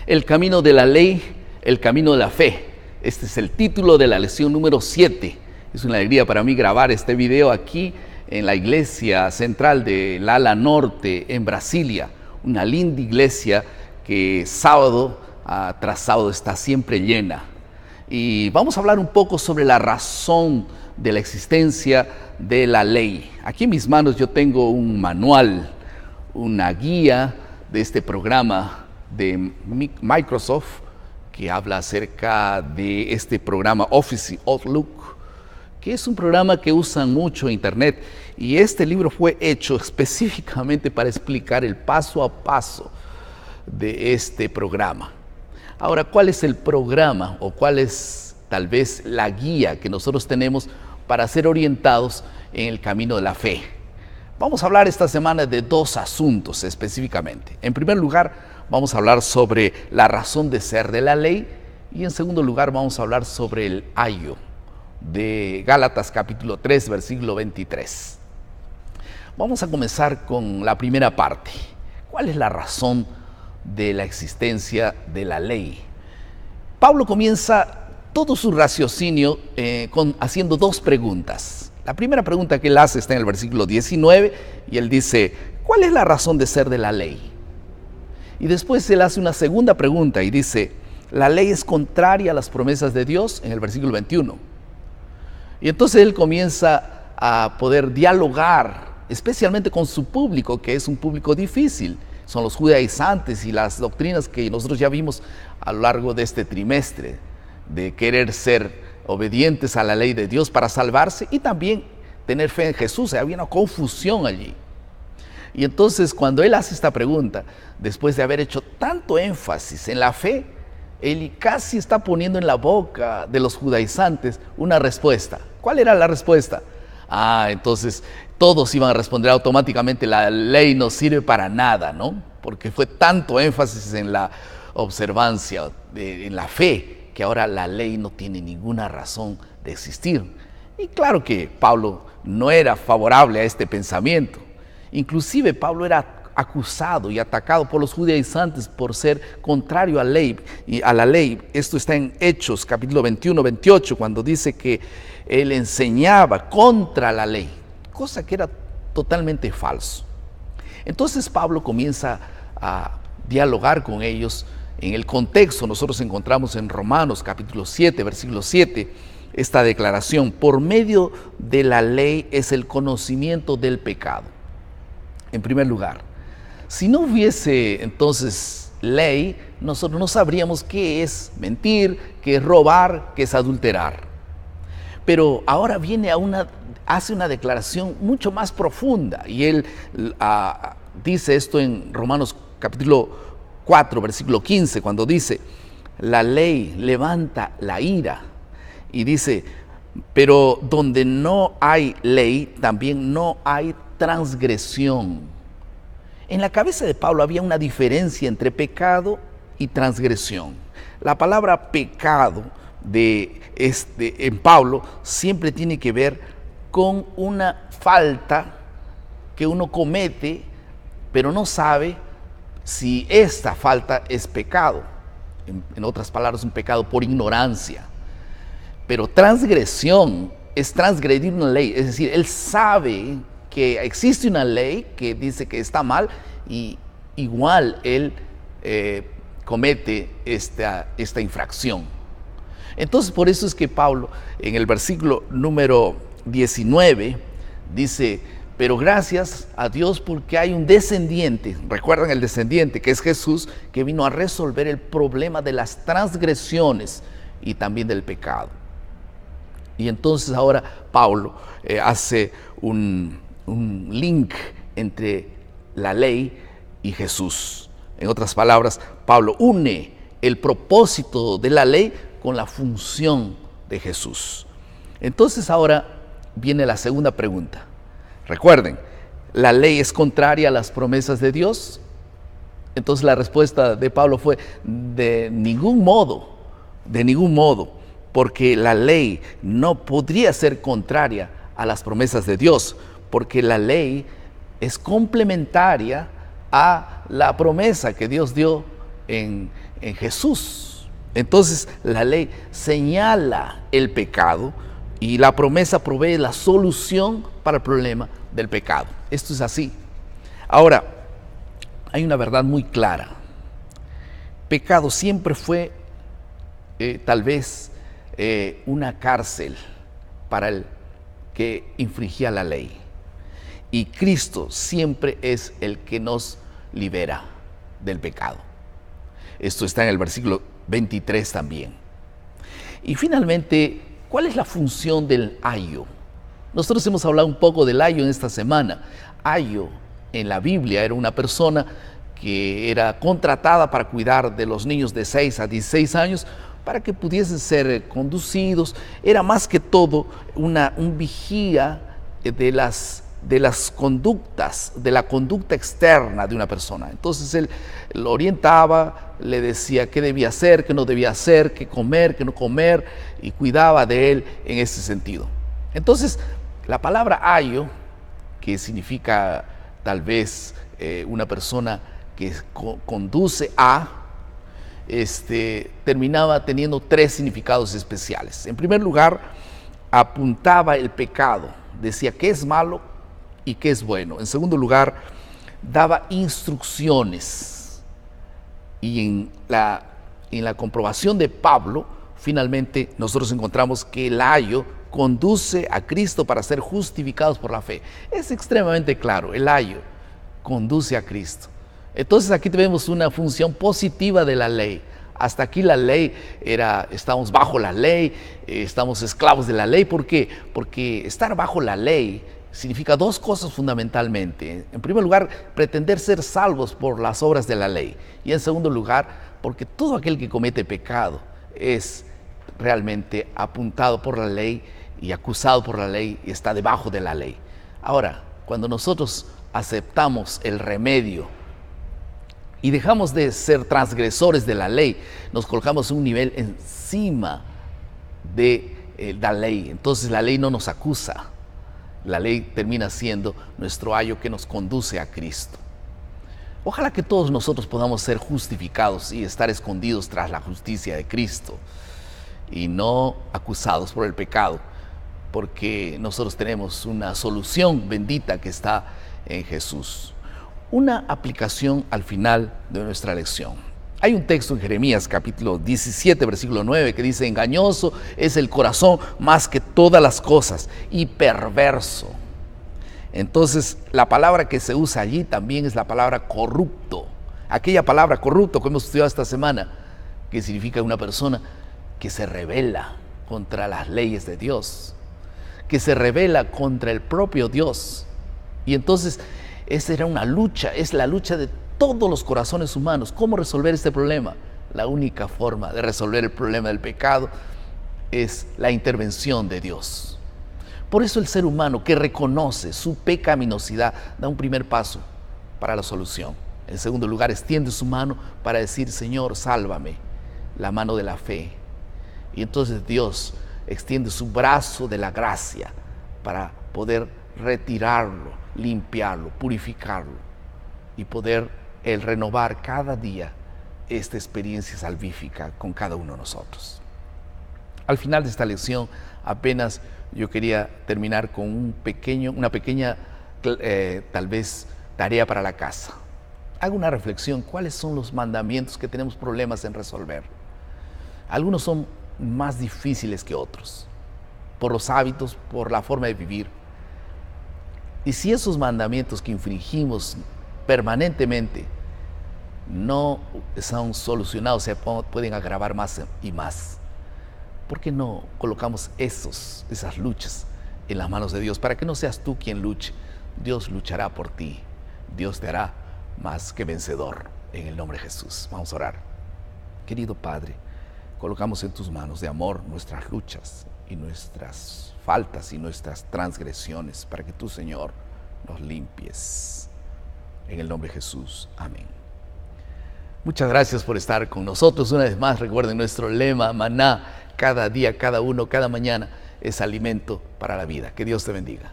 El camino de la ley, el camino de la fe. Este es el título de la lección número 7. Es una alegría para mí grabar este video aquí en la iglesia central del ala norte en Brasilia. Una linda iglesia que sábado tras sábado está siempre llena. Y vamos a hablar un poco sobre la razón de la existencia de la ley. Aquí en mis manos yo tengo un manual, una guía de este programa de Microsoft que habla acerca de este programa Office Outlook, que es un programa que usan mucho en internet, y este libro fue hecho específicamente para explicar el paso a paso de este programa. Ahora, ¿cuál es el programa o cuál es tal vez la guía que nosotros tenemos para ser orientados en el camino de la fe? Vamos a hablar esta semana de dos asuntos específicamente. En primer lugar, vamos a hablar sobre la razón de ser de la ley, y en segundo lugar vamos a hablar sobre el ayo de Gálatas capítulo 3, versículo 23. Vamos a comenzar con la primera parte. ¿Cuál es la razón de la existencia de la ley? Pablo comienza todo su raciocinio haciendo dos preguntas. La primera pregunta que él hace está en el versículo 19 y él dice, ¿cuál es la razón de ser de la ley? Y después él hace una segunda pregunta y dice, ¿la ley es contraria a las promesas de Dios? En el versículo 21. Y entonces él comienza a poder dialogar, especialmente con su público, que es un público difícil. Son los judaizantes y las doctrinas que nosotros ya vimos a lo largo de este trimestre, de querer ser obedientes a la ley de Dios para salvarse y también tener fe en Jesús. Había una confusión allí. Y entonces cuando él hace esta pregunta, después de haber hecho tanto énfasis en la fe, él casi está poniendo en la boca de los judaizantes una respuesta. ¿Cuál era la respuesta? Entonces todos iban a responder automáticamente, la ley no sirve para nada, ¿no? Porque fue tanto énfasis en la observancia, en la fe, que ahora la ley no tiene ninguna razón de existir. Y claro que Pablo no era favorable a este pensamiento. Inclusive Pablo era acusado y atacado por los judaizantes por ser contrario a la ley. Esto está en Hechos capítulo 21, 28, cuando dice que él enseñaba contra la ley, cosa que era totalmente falso. Entonces Pablo comienza a dialogar con ellos. En el contexto nosotros encontramos en Romanos capítulo 7, versículo 7, esta declaración: por medio de la ley es el conocimiento del pecado. En primer lugar, si no hubiese entonces ley, nosotros no sabríamos qué es mentir, qué es robar, qué es adulterar. Pero ahora hace una declaración mucho más profunda, y él dice esto en Romanos capítulo 4, versículo 15, cuando dice, la ley levanta la ira, y dice, pero donde no hay ley, también no hay transgresión. En la cabeza de Pablo había una diferencia entre pecado y transgresión. La palabra pecado en Pablo siempre tiene que ver con una falta que uno comete, pero no sabe si esta falta es pecado. En otras palabras, un pecado por ignorancia. Pero transgresión es transgredir una ley, es decir, él sabe que existe una ley que dice que está mal y igual él comete esta infracción. Entonces por eso es que Pablo en el versículo número 19 dice, pero gracias a Dios porque hay un descendiente, recuerdan el descendiente que es Jesús, que vino a resolver el problema de las transgresiones y también del pecado. Y entonces ahora Pablo hace un link entre la ley y Jesús. En otras palabras, Pablo une el propósito de la ley con la función de Jesús. Entonces ahora viene la segunda pregunta. Recuerden, ¿la ley es contraria a las promesas de Dios? Entonces la respuesta de Pablo fue, de ningún modo, porque la ley no podría ser contraria a las promesas de Dios, porque la ley es complementaria a la promesa que Dios dio en Jesús. Entonces la ley señala el pecado y la promesa provee la solución para el problema del pecado. Esto es así. Ahora, hay una verdad muy clara. Pecado siempre fue tal vez una cárcel para el que infringía la ley. Y Cristo siempre es el que nos libera del pecado. Esto está en el versículo 23 también. Y finalmente, ¿cuál es la función del ayo? Nosotros hemos hablado un poco del ayo en esta semana. Ayo en la Biblia era una persona que era contratada para cuidar de los niños de 6 a 16 años para que pudiesen ser conducidos. Era más que todo un vigía de las conductas, de la conducta externa de una persona. Entonces él lo orientaba, le decía qué debía hacer, qué no debía hacer, qué comer, qué no comer, y cuidaba de él en ese sentido. Entonces, la palabra ayo, que significa tal vez una persona que conduce a, terminaba teniendo 3 significados especiales. En primer lugar, apuntaba el pecado, decía qué es malo y qué es bueno. En segundo lugar, daba instrucciones. Y en la comprobación de Pablo, finalmente nosotros encontramos que el ayo conduce a Cristo para ser justificados por la fe. Es extremadamente claro, el ayo conduce a Cristo. Entonces aquí tenemos una función positiva de la ley. Hasta aquí la ley estamos bajo la ley, estamos esclavos de la ley. ¿Por qué? Porque estar bajo la ley significa 2 cosas fundamentalmente. En primer lugar, pretender ser salvos por las obras de la ley. Y en segundo lugar, porque todo aquel que comete pecado es realmente apuntado por la ley y acusado por la ley y está debajo de la ley. Ahora, cuando nosotros aceptamos el remedio y dejamos de ser transgresores de la ley, nos colocamos un nivel encima de la ley. Entonces la ley no nos acusa. La ley termina siendo nuestro ayo que nos conduce a Cristo. Ojalá que todos nosotros podamos ser justificados y estar escondidos tras la justicia de Cristo y no acusados por el pecado, porque nosotros tenemos una solución bendita que está en Jesús. Una aplicación al final de nuestra lección. Hay un texto en Jeremías capítulo 17, versículo 9, que dice: engañoso es el corazón más que todas las cosas y perverso. Entonces, la palabra que se usa allí también es la palabra corrupto. Aquella palabra corrupto que hemos estudiado esta semana, que significa una persona que se rebela contra las leyes de Dios, que se rebela contra el propio Dios. Y entonces, esa era una lucha, es la lucha de todos los corazones humanos. ¿Cómo resolver este problema? La única forma de resolver el problema del pecado es la intervención de Dios. Por eso el ser humano que reconoce su pecaminosidad da un primer paso para la solución. En segundo lugar, extiende su mano para decir: Señor, sálvame, la mano de la fe. Y entonces Dios extiende su brazo de la gracia para poder retirarlo, limpiarlo, purificarlo y poder Él renovar cada día esta experiencia salvífica con cada uno de nosotros. Al final de esta lección, apenas yo quería terminar con una pequeña tal vez tarea para la casa. Haga una reflexión: ¿cuáles son los mandamientos que tenemos problemas en resolver? Algunos son más difíciles que otros, por los hábitos, por la forma de vivir. Y si esos mandamientos que infringimos permanentemente no son solucionados, se pueden agravar más y más, ¿por qué no colocamos esas luchas en las manos de Dios? Para que no seas tú quien luche, Dios luchará por ti. Dios te hará más que vencedor en el nombre de Jesús. Vamos a orar. Querido Padre, colocamos en tus manos de amor nuestras luchas y nuestras faltas y nuestras transgresiones, para que tú, Señor, nos limpies. En el nombre de Jesús. Amén. Muchas gracias por estar con nosotros. Una vez más, recuerden nuestro lema: maná, cada día, cada uno, cada mañana es alimento para la vida. Que Dios te bendiga.